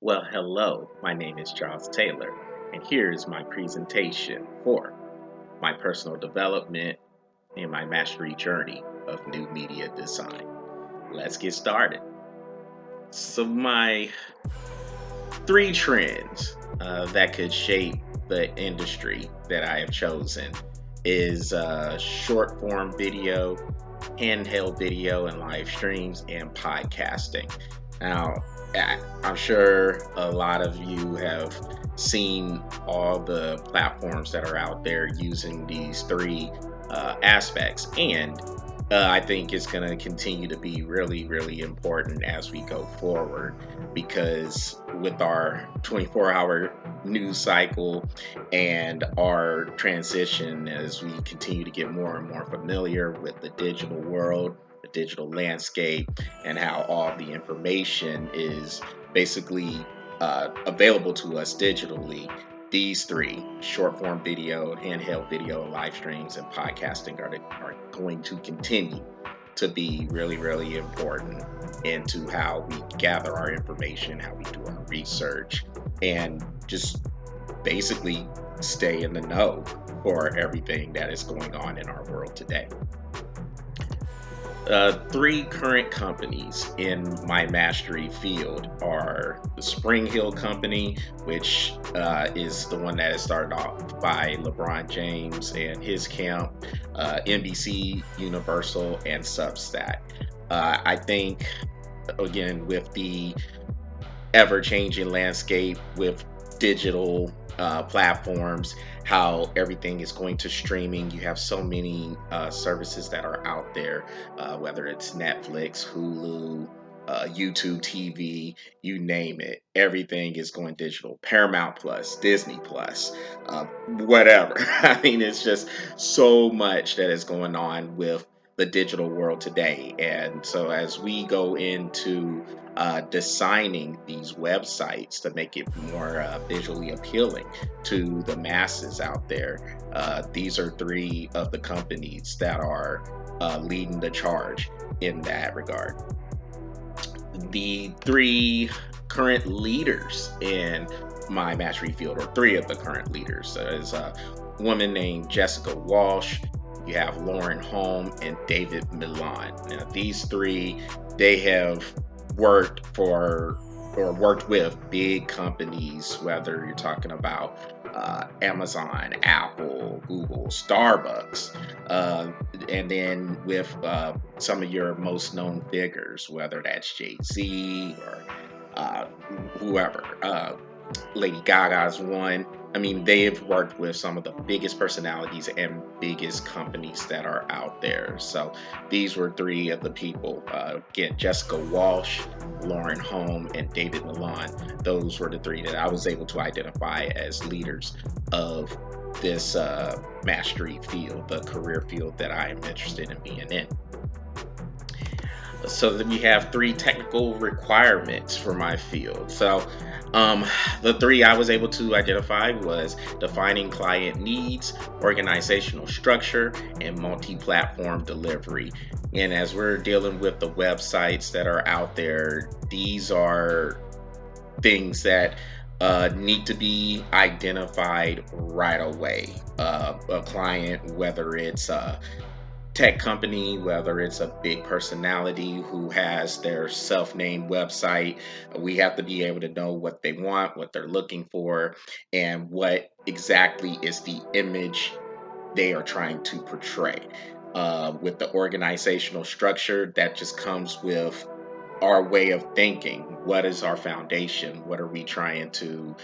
Well, hello, my name is Charles Taylor, and here's my presentation for my personal development and my mastery journey of new media design. Let's get started. So, my three trends that could shape the industry that I have chosen is short form video, handheld video and live streams, and podcasting. Now, I'm sure a lot of you have seen all the platforms that are out there using these three aspects, and I think it's going to continue to be really, really important as we go forward because with our 24-hour news cycle and our transition as we continue to get more and more familiar with the digital world, the digital landscape, and how all the information is basically available to us digitally. These three, short form video, handheld video, live streams, and podcasting, are going to continue to be really, really important into how we gather our information, how we do our research, and just basically stay in the know for everything that is going on in our world today. Three current companies in my mastery field are the Spring Hill Company, which is the one that is started off by LeBron James and his camp, NBC, Universal, and Substack. I think, again, with the ever-changing landscape with digital platforms, how everything is going to streaming. You have so many services that are out there, whether it's Netflix, Hulu, YouTube TV, you name it. Everything is going digital. Paramount Plus, Disney Plus, whatever. I mean, it's just so much that is going on with the digital world today. And so as we go into designing these websites to make it more visually appealing to the masses out there, these are three of the companies that are leading the charge in that regard. The three current leaders in my mastery field, or three of the current leaders, is a woman named Jessica Walsh. You have Lauren Holm and David Milan. Now, these three, they have worked for or worked with big companies, whether you're talking about Amazon, Apple, Google, Starbucks, and then with some of your most known figures, whether that's Jay-Z or whoever. Lady Gaga's one. I mean, they have worked with some of the biggest personalities and biggest companies that are out there. So these were three of the people. Again, Jessica Walsh, Lauren Holm, and David Milan. Those were the three that I was able to identify as leaders of this mastery field, the career field that I am interested in being in. So then we have three technical requirements for my field. So the three I was able to identify was defining client needs, organizational structure, and multi-platform delivery. And as we're dealing with the websites that are out there, these are things that need to be identified right away. A client, whether it's tech company, whether it's a big personality who has their self-named website, we have to be able to know what they want, what they're looking for, and what exactly is the image they are trying to portray. With the organizational structure, that just comes with our way of thinking. What is our foundation? What are we trying to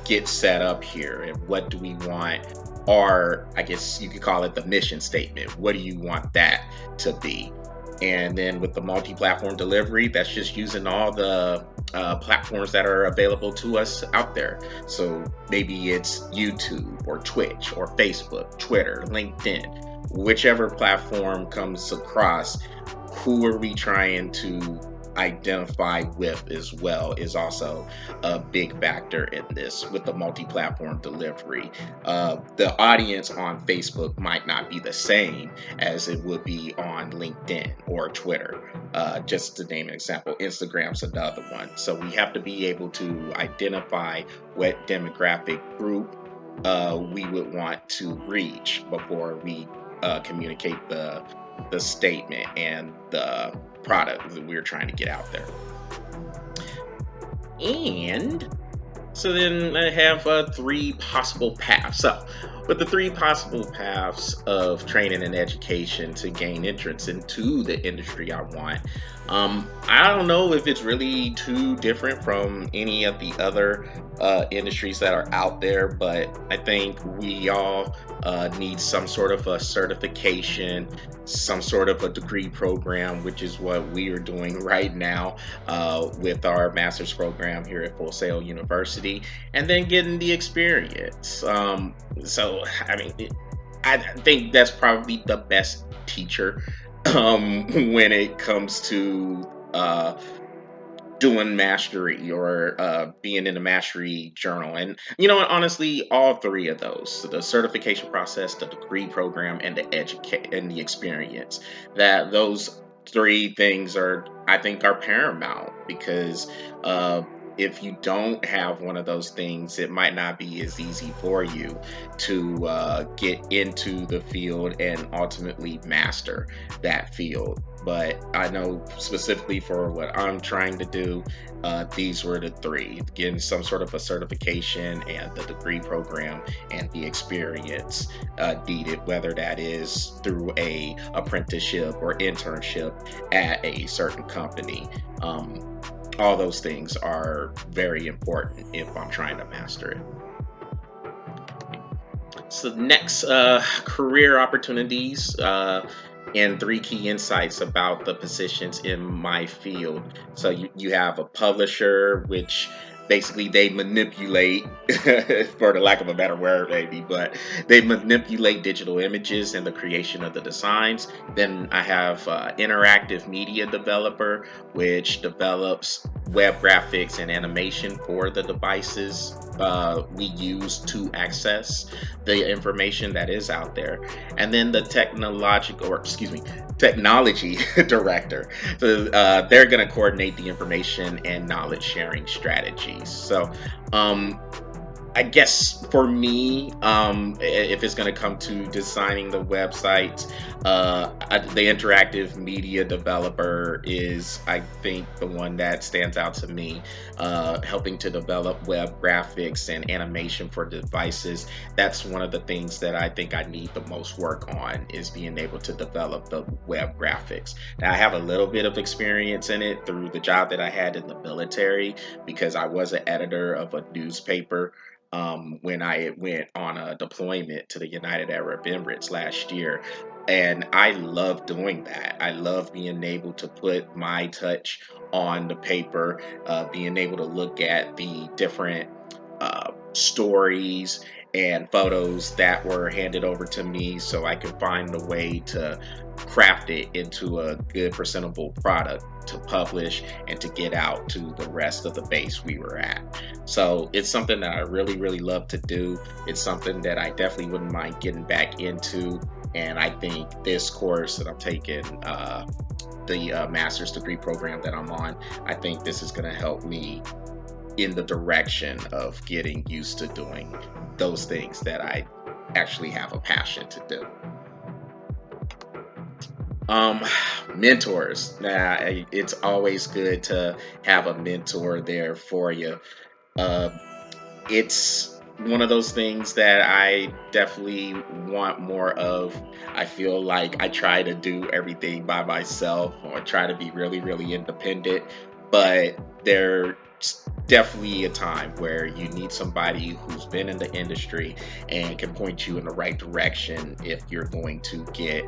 get set up here, and what do we want? Or I guess you could call it the mission statement. What do you want that to be? And then with the multi-platform delivery, that's just using all the platforms that are available to us out there. So maybe it's YouTube or Twitch or Facebook, Twitter, LinkedIn, whichever platform comes across. Who are we trying to identify with as well is also a big factor in this with the multi-platform delivery. The audience on Facebook might not be the same as it would be on LinkedIn or Twitter. Just to name an example, Instagram's another one. So we have to be able to identify what demographic group we would want to reach before we communicate the statement and the product that we're trying to get out there. And so then I have three possible paths. So with the three possible paths of training and education to gain entrance into the industry I want, I don't know if it's really too different from any of the other industries that are out there, but I think we all need some sort of a certification, some sort of a degree program, which is what we are doing right now with our master's program here at Full Sail University, and then getting the experience. I think that's probably the best teacher when it comes to doing mastery or being in the mastery journal. And you know what, honestly, all three of those, the certification process, the degree program, and the experience, that those three things I think are paramount, because if you don't have one of those things, it might not be as easy for you to get into the field and ultimately master that field. But I know specifically for what I'm trying to do, these were the three: getting some sort of a certification and the degree program and the experience needed, whether that is through a apprenticeship or internship at a certain company. All those things are very important if I'm trying to master it. So next, career opportunities and three key insights about the positions in my field. So you have a publisher, which basically they manipulate, for the lack of a better word maybe, but they manipulate digital images and the creation of the designs. Then I have interactive media developer, which develops web graphics and animation for the devices we use to access the information that is out there. And then the technology director. So they're going to coordinate the information and knowledge sharing strategies. So I guess for me, if it's going to come to designing the websites, the interactive media developer is, I think, the one that stands out to me, helping to develop web graphics and animation for devices. That's one of the things that I think I need the most work on, is being able to develop the web graphics. Now, I have a little bit of experience in it through the job that I had in the military, because I was an editor of a newspaper when I went on a deployment to the United Arab Emirates last year. And I love doing that. I love being able to put my touch on the paper, being able to look at the different stories and photos that were handed over to me, so I could find a way to craft it into a good, presentable product to publish and to get out to the rest of the base we were at. So it's something that I really, really love to do. It's something that I definitely wouldn't mind getting back into. And I think this course that I'm taking, the master's degree program that I'm on, I think this is going to help me in the direction of getting used to doing those things that I actually have a passion to do. Mentors. Now, it's always good to have a mentor there for you. It's one of those things that I definitely want more of. I feel like I try to do everything by myself, or try to be really, really independent, but there's definitely a time where you need somebody who's been in the industry and can point you in the right direction if you're going to get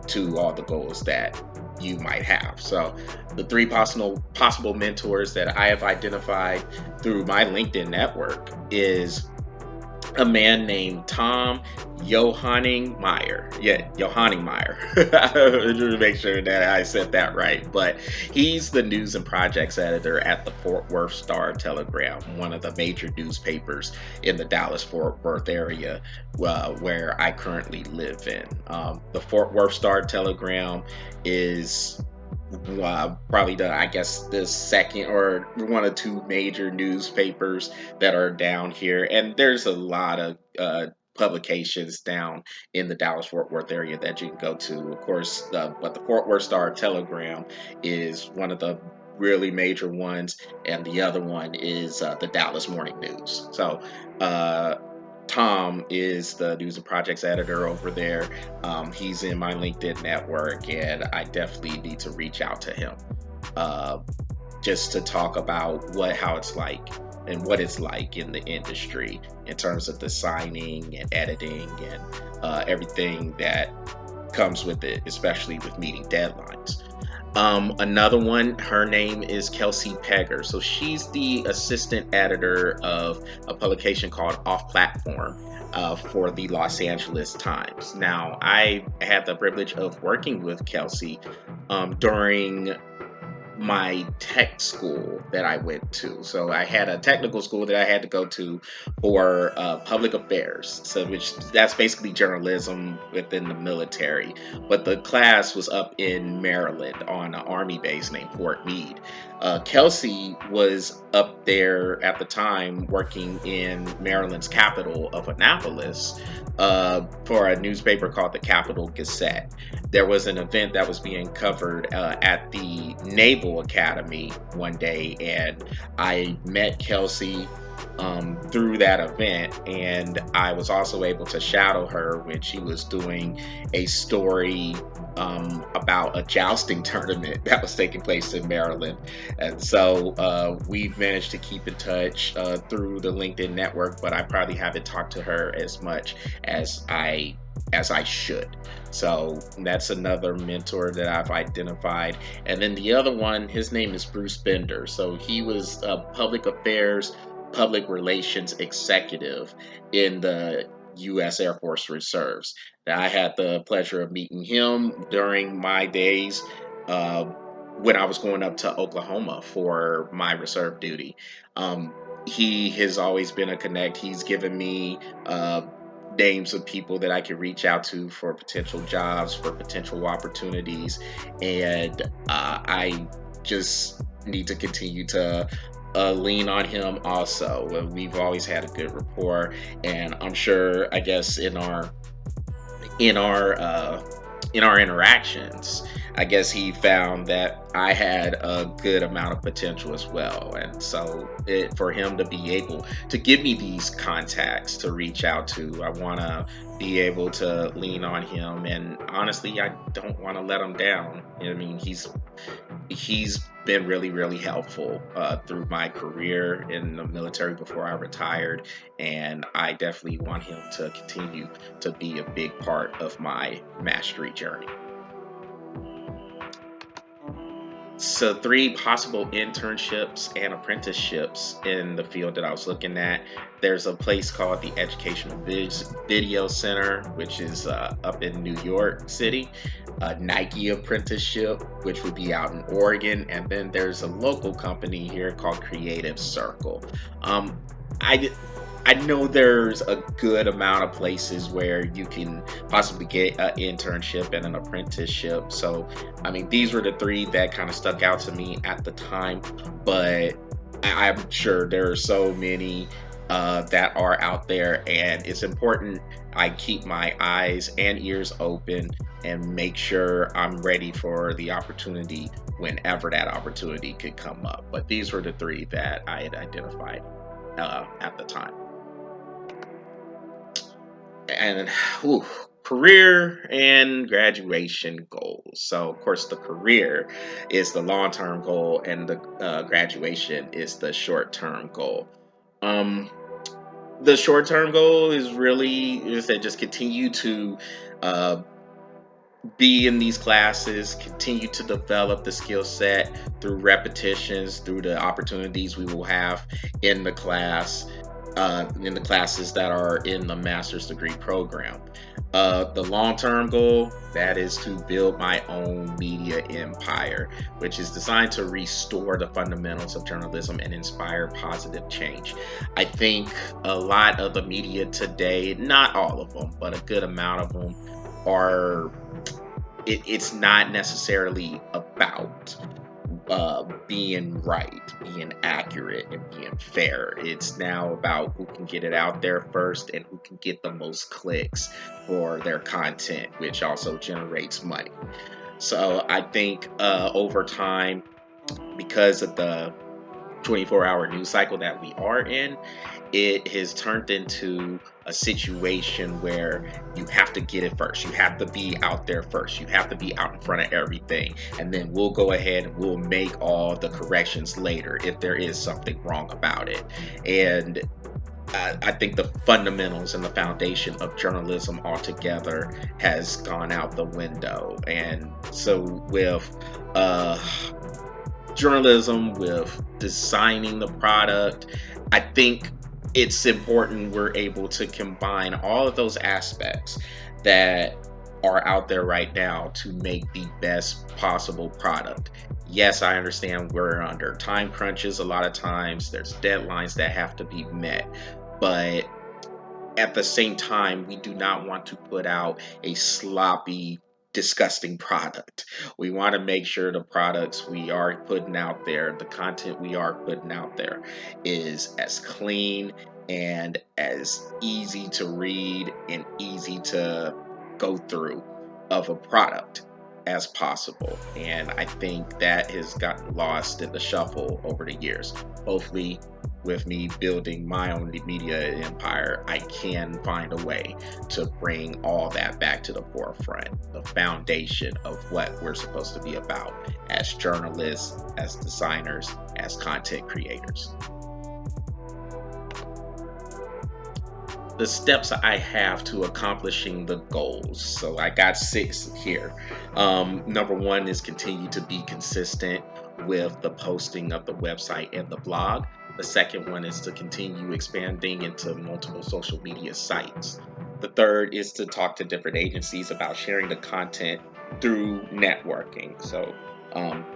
to all the goals that you might have. So the three possible mentors that I have identified through my LinkedIn network is a man named Tom Johanning Meyer. Yeah, Johanning Meyer. To make sure that I said that right. But he's the news and projects editor at the Fort Worth Star Telegram, one of the major newspapers in the Dallas Fort Worth area where I currently live in. The Fort Worth Star Telegram is probably I guess the second or one of two major newspapers that are down here, and there's a lot of publications down in the Dallas Fort Worth area that you can go to. Of course, but the Fort Worth Star Telegram is one of the really major ones, and the other one is the Dallas Morning News. So. Tom is the news and projects editor over there. He's in my LinkedIn network, and I definitely need to reach out to him just to talk about how it's like and what it's like in the industry in terms of designing and editing and everything that comes with it, especially with meeting deadlines. Another one, her name is Kelsey Pegger. So she's the assistant editor of a publication called Off Platform for the Los Angeles Times. Now, I had the privilege of working with Kelsey during my tech school that I went to. So I had a technical school that I had to go to for public affairs. So that's basically journalism within the military. But the class was up in Maryland on an Army base named Fort Meade. Kelsey was up there at the time working in Maryland's capital of Annapolis for a newspaper called the Capital Gazette. There was an event that was being covered at the Naval Academy one day, and I met Kelsey through that event, and I was also able to shadow her when she was doing a story about a jousting tournament that was taking place in Maryland. And so we've managed to keep in touch through the LinkedIn network, but I probably haven't talked to her as much as I should. So that's another mentor that I've identified. And then the other one, his name is Bruce Bender. So he was a public affairs, public relations executive in the U.S. Air Force Reserves. Now, I had the pleasure of meeting him during my days when I was going up to Oklahoma for my reserve duty. He has always been a connect. He's given me names of people that I can reach out to for potential jobs, for potential opportunities, and I just need to continue to lean on him also. We've always had a good rapport, and I'm sure, I guess, in our interactions, I guess he found that I had a good amount of potential as well. And so for him to be able to give me these contacts to reach out to, I want to be able to lean on him. And honestly, I don't want to let him down. I mean, he's been really, really helpful through my career in the military before I retired. And I definitely want him to continue to be a big part of my mastery journey. So 3 possible internships and apprenticeships in the field that I was looking at. There's a place called the Educational Video Center, which is up in New York City. A Nike apprenticeship, which would be out in Oregon. And then there's a local company here called Creative Circle. I know there's a good amount of places where you can possibly get an internship and an apprenticeship. So, I mean, these were the 3 that kind of stuck out to me at the time, but I'm sure there are so many that are out there, and it's important I keep my eyes and ears open and make sure I'm ready for the opportunity whenever that opportunity could come up. But these were the 3 that I had identified at the time. And career and graduation goals. So, of course, the career is the long-term goal, and the graduation is the short-term goal. The short-term goal is really just continue to be in these classes, continue to develop the skill set through repetitions, through the opportunities we will have in the class. in the classes that are in the master's degree program. The long-term goal, that is to build my own media empire, which is designed to restore the fundamentals of journalism and inspire positive change. I think a lot of the media today, not all of them, but a good amount of them are, it's not necessarily about being right, being accurate, and being fair. It's now about who can get it out there first and who can get the most clicks for their content, which also generates money. So I think over time, because of the 24-hour news cycle that we are in, it has turned into a situation where you have to get it first. You have to be out there first. You have to be out in front of everything. And then we'll go ahead and we'll make all the corrections later if there is something wrong about it. And I think the fundamentals and the foundation of journalism altogether has gone out the window. And so with journalism, with designing the product, I think it's important we're able to combine all of those aspects that are out there right now to make the best possible product. Yes, I understand we're under time crunches a lot of times. There's deadlines that have to be met. But at the same time, we do not want to put out a sloppy, disgusting product. We want to make sure the products we are putting out there, the content we are putting out there, is as clean and as easy to read and easy to go through of a product as possible. And I think that has gotten lost in the shuffle over the years. Hopefully, with me building my own media empire, I can find a way to bring all that back to the forefront, the foundation of what we're supposed to be about as journalists, as designers, as content creators. The steps I have to accomplishing the goals. So I got 6 here. Number 1 is continue to be consistent with the posting of the website and the blog. The second one is to continue expanding into multiple social media sites. The third is to talk to different agencies about sharing the content through networking. So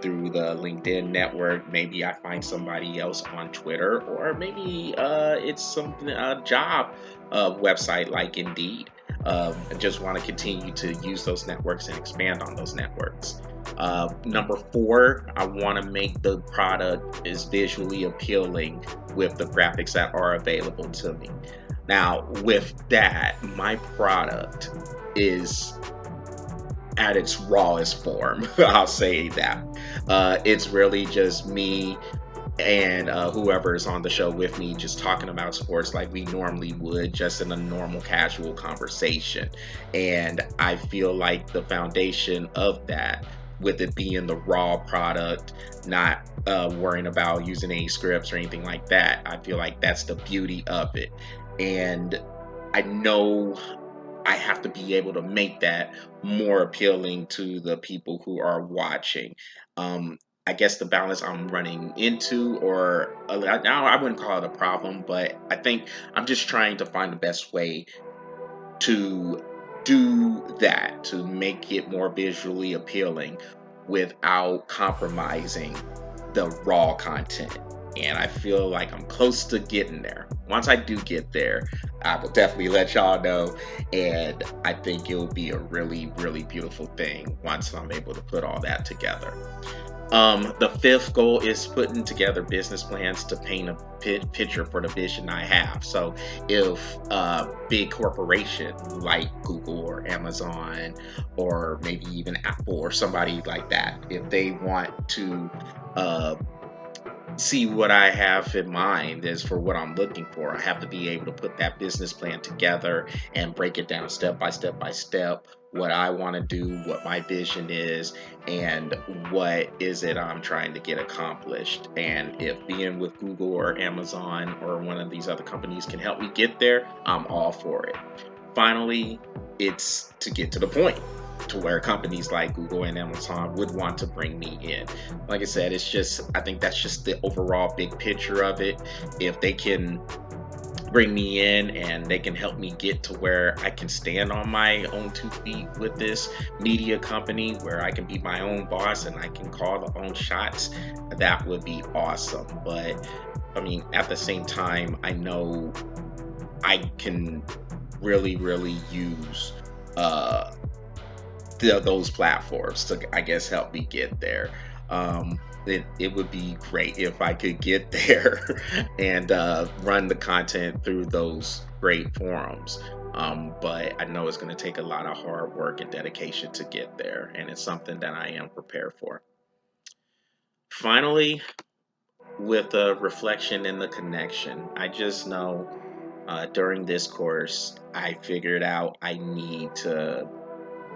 through the LinkedIn network, maybe I find somebody else on Twitter, or maybe it's something, a job website like Indeed. I just want to continue to use those networks and expand on those networks. Number 4, I want to make the product as visually appealing with the graphics that are available to me. Now, with that, my product is at its rawest form. I'll say that. It's really just me and whoever is on the show with me just talking about sports like we normally would, just in a normal casual conversation. And I feel like the foundation of that, with it being the raw product, not worrying about using any scripts or anything like that, I feel like that's the beauty of it. And I know I have to be able to make that more appealing to the people who are watching. I guess the balance I'm running into, or now I wouldn't call it a problem, but I think I'm just trying to find the best way to do that, to make it more visually appealing without compromising the raw content. And I feel like I'm close to getting there. Once I do get there, I will definitely let y'all know. And I think it'll be a really, really beautiful thing once I'm able to put all that together. The 5th goal is putting together business plans to paint a picture for the vision I have. So if a big corporation like Google or Amazon, or maybe even Apple or somebody like that, if they want to see what I have in mind is for what I'm looking for, I have to be able to put that business plan together and break it down step by step by step, what I want to do, what my vision is, and what is it I'm trying to get accomplished. And if being with Google or Amazon or one of these other companies can help me get there, I'm all for it. Finally, it's to get to the point to where companies like Google and Amazon would want to bring me in. Like I said, it's just, I think that's just the overall big picture of it. If they can bring me in, and they can help me get to where I can stand on my own 2 feet with this media company, where I can be my own boss and I can call the own shots, that would be awesome. But I mean, at the same time, I know I can really, really use uh, those platforms to, I guess, help me get there. It would be great if I could get there and run the content through those great forums. But I know it's going to take a lot of hard work and dedication to get there, and it's something that I am prepared for. Finally, with the reflection and the connection, I just know during this course, I figured out I need to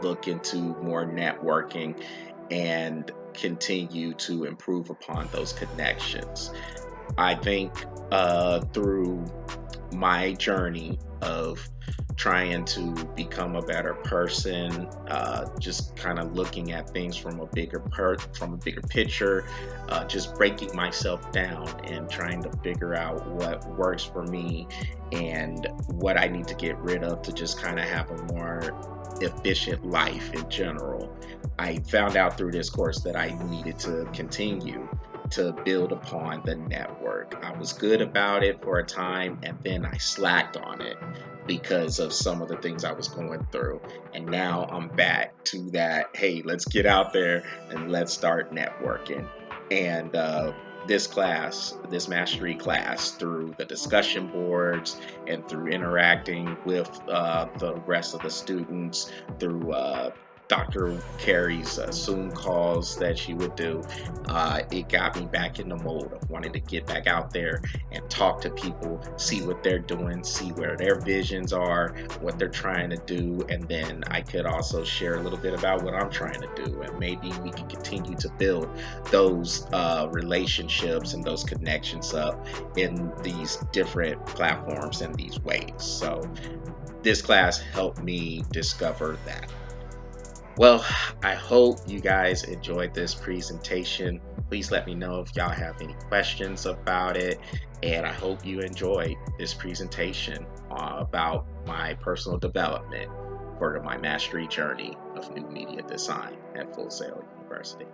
look into more networking and continue to improve upon those connections. I think through my journey of trying to become a better person, just kind of looking at things from a from a bigger picture, just breaking myself down and trying to figure out what works for me and what I need to get rid of to just kind of have a more efficient life in general. I found out through this course that I needed to continue to build upon the network. I was good about it for a time, and then I slacked on it because of some of the things I was going through. And now I'm back to that, hey, let's get out there and let's start networking. And this mastery class, through the discussion boards and through interacting with the rest of the students, through Dr. Carey's Zoom calls that she would do, it got me back in the mode of wanting to get back out there and talk to people, see what they're doing, see where their visions are, what they're trying to do, and then I could also share a little bit about what I'm trying to do, and maybe we can continue to build those relationships and those connections up in these different platforms and these ways. So this class helped me discover that. Well, I hope you guys enjoyed this presentation. Please let me know if y'all have any questions about it. And I hope you enjoyed this presentation about my personal development for my mastery journey of new media design at Full Sail University.